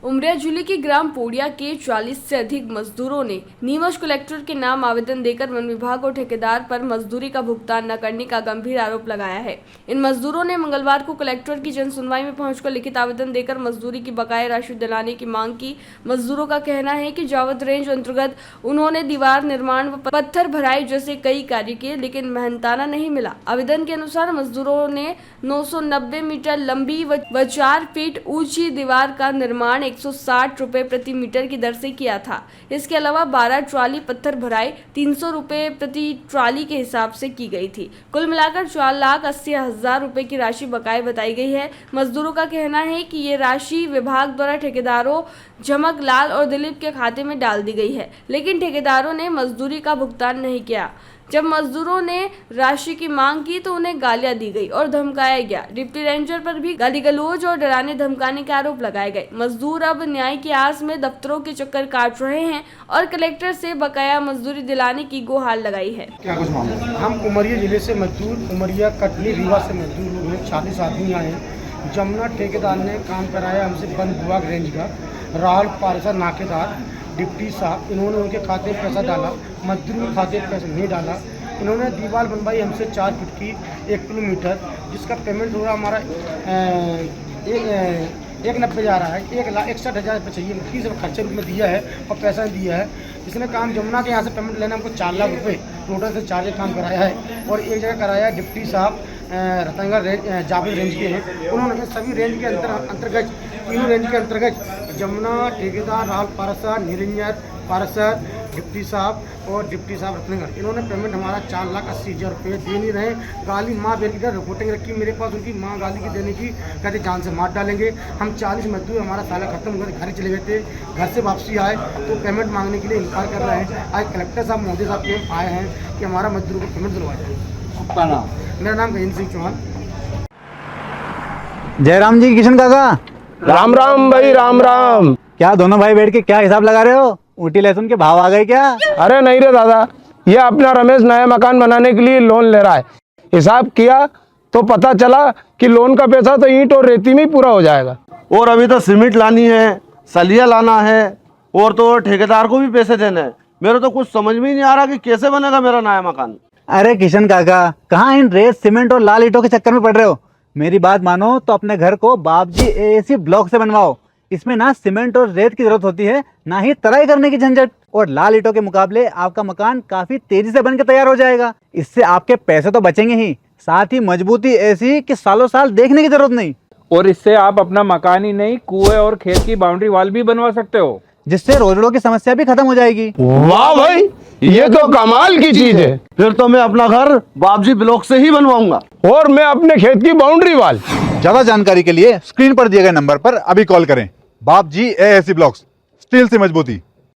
उमरिया जिले के ग्राम पोड़िया के 40 से अधिक मजदूरों ने नीमच कलेक्टर के नाम आवेदन देकर वन विभाग और ठेकेदार पर मजदूरी का भुगतान न करने का गंभीर आरोप लगाया है। इन मजदूरों ने मंगलवार को कलेक्टर की जनसुनवाई में पहुंचकर लिखित आवेदन देकर मजदूरी की बकाया राशि दिलाने की मांग की। मजदूरों का कहना है कि जावद रेंज अंतर्गत उन्होंने दीवार निर्माण व पत्थर भराई जैसे कई कार्य किए, लेकिन मेहनताना नहीं मिला। आवेदन के अनुसार मजदूरों ने 990 मीटर लंबी व 4 फीट ऊंची दीवार का निर्माण 160 रुपए प्रति मीटर की दर से किया था। इसके अलावा 12 ट्रॉली पत्थर भराई 300 रुपए प्रति ट्रॉली के हिसाब से की गई थी। कुल मिलाकर 4,80,000 रुपए की राशि बकाये बताई गई है। मजदूरों का कहना है कि ये राशि विभाग द्वारा ठेकेदारों झमक लाल और दिलीप के खाते में डाल दी गई है, लेकिन ठेकेदारों ने मजदूरी का भुगतान नहीं किया। जब मजदूरों ने राशि की मांग की तो उन्हें गालियां दी गई और धमकाया गया। डिप्टी रेंजर पर भी गाली गलौज और डराने धमकाने के आरोप लगाए गए। मजदूर अब न्याय की आस में दफ्तरों के चक्कर काट रहे हैं और कलेक्टर से बकाया मजदूरी दिलाने की गुहार लगाई है। क्या कुछ मामला? हम उमरिया जिले से मजदूर, उमरिया कटनी रीवा से मजदूर हुए 40 आदमी आए। जमुना ठेकेदार ने काम कराया हमसे वन विभाग रेंज का, राहुल पारसा नाकेदार, डिप्टी साहब, इन्होंने उनके खाते में पैसा डाला, मजदूर के खाते में पैसा नहीं डाला। इन्होंने दीवार बनवाई हमसे 4 फीट की 1 किलोमीटर, जिसका पेमेंट हो रहा हमारा 1,90,000 जा रहा है। 1,61,000 रुपये चाहिए, 30 खर्चे रूप में दिया है और पैसा दिया है। इसने काम जमुना के यहाँ से पेमेंट लेना हमको 4 लाख रुपये टोटल से 4 काम कराया है। और एक जगह कराया डिप्टी साहब रतनगढ़ रेंज जाबिल रेंज के हैं। उन्होंने सभी रेंज के अंतर्गत तीनों रेंज के अंतर्गत जमुना ठेकेदार राहुल पारसा, निरंजन पारसा, डिप्टी साहब और डिप्टी साहब रत्नगढ़, इन्होंने पेमेंट हमारा 4,80,000 रुपये दे नहीं रहे। गाली माँ बेर की रिपोर्टिंग रखी मेरे पास, उनकी माँ गाली की देने की, कहते जान से मार डालेंगे। हम 40 मजदूर, हमारा साला खत्म हो गया, घर चले गए थे। घर से वापसी आए तो पेमेंट मांगने के लिए इनकार कर रहे हैं। आज कलेक्टर साहब महोदय साहब के आए हैं कि हमारा मजदूरों को पेमेंट दिलवा जाए। आपका नाम? मेरा नाम गजेंद्र सिंह चौहान। जयराम जी, किशन काका, राम राम भाई, राम राम। क्या दोनों भाई बैठ के क्या हिसाब लगा रहे हो? ऊटी लहसुन के भाव आ गए क्या? अरे नहीं रे दादा, ये अपना रमेश नया मकान बनाने के लिए लोन ले रहा है। हिसाब किया तो पता चला कि लोन का पैसा तो ईंट और रेती में ही पूरा हो जाएगा। और अभी तो सीमेंट लानी है, सलिया लाना है और तो ठेकेदार को भी पैसे देने हैं। मेरे तो कुछ समझ में ही नहीं आ रहा कि कैसे बनेगा मेरा नया मकान। अरे किशन काका, कहाँ इन रेत सीमेंट और लाल ईंटों के चक्कर में पड़ रहे हो? मेरी बात मानो तो अपने घर को बाबजी एएसी ब्लॉक से बनवाओ। इसमें ना सीमेंट और रेत की जरूरत होती है, ना ही तराई करने की झंझट। और लाल ईंटों के मुकाबले आपका मकान काफी तेजी से बनकर तैयार हो जाएगा। इससे आपके पैसे तो बचेंगे ही, साथ ही मजबूती ऐसी कि सालों साल देखने की जरूरत नहीं। और इससे आप अपना मकान ही नहीं, कुएं और खेत की बाउंड्री वॉल भी बनवा सकते हो, जिससे रोजड़ों की समस्या भी खत्म हो जाएगी। वाह भाई, ये तो कमाल की चीज है। फिर तो मैं अपना घर बाबजी ब्लॉक से ही बनवाऊंगा और मैं अपने खेत की बाउंड्री वाल। ज्यादा जानकारी के लिए स्क्रीन पर दिए गए नंबर पर अभी कॉल करें। बाबजी एएसी ब्लॉक्स, स्टील से मजबूती।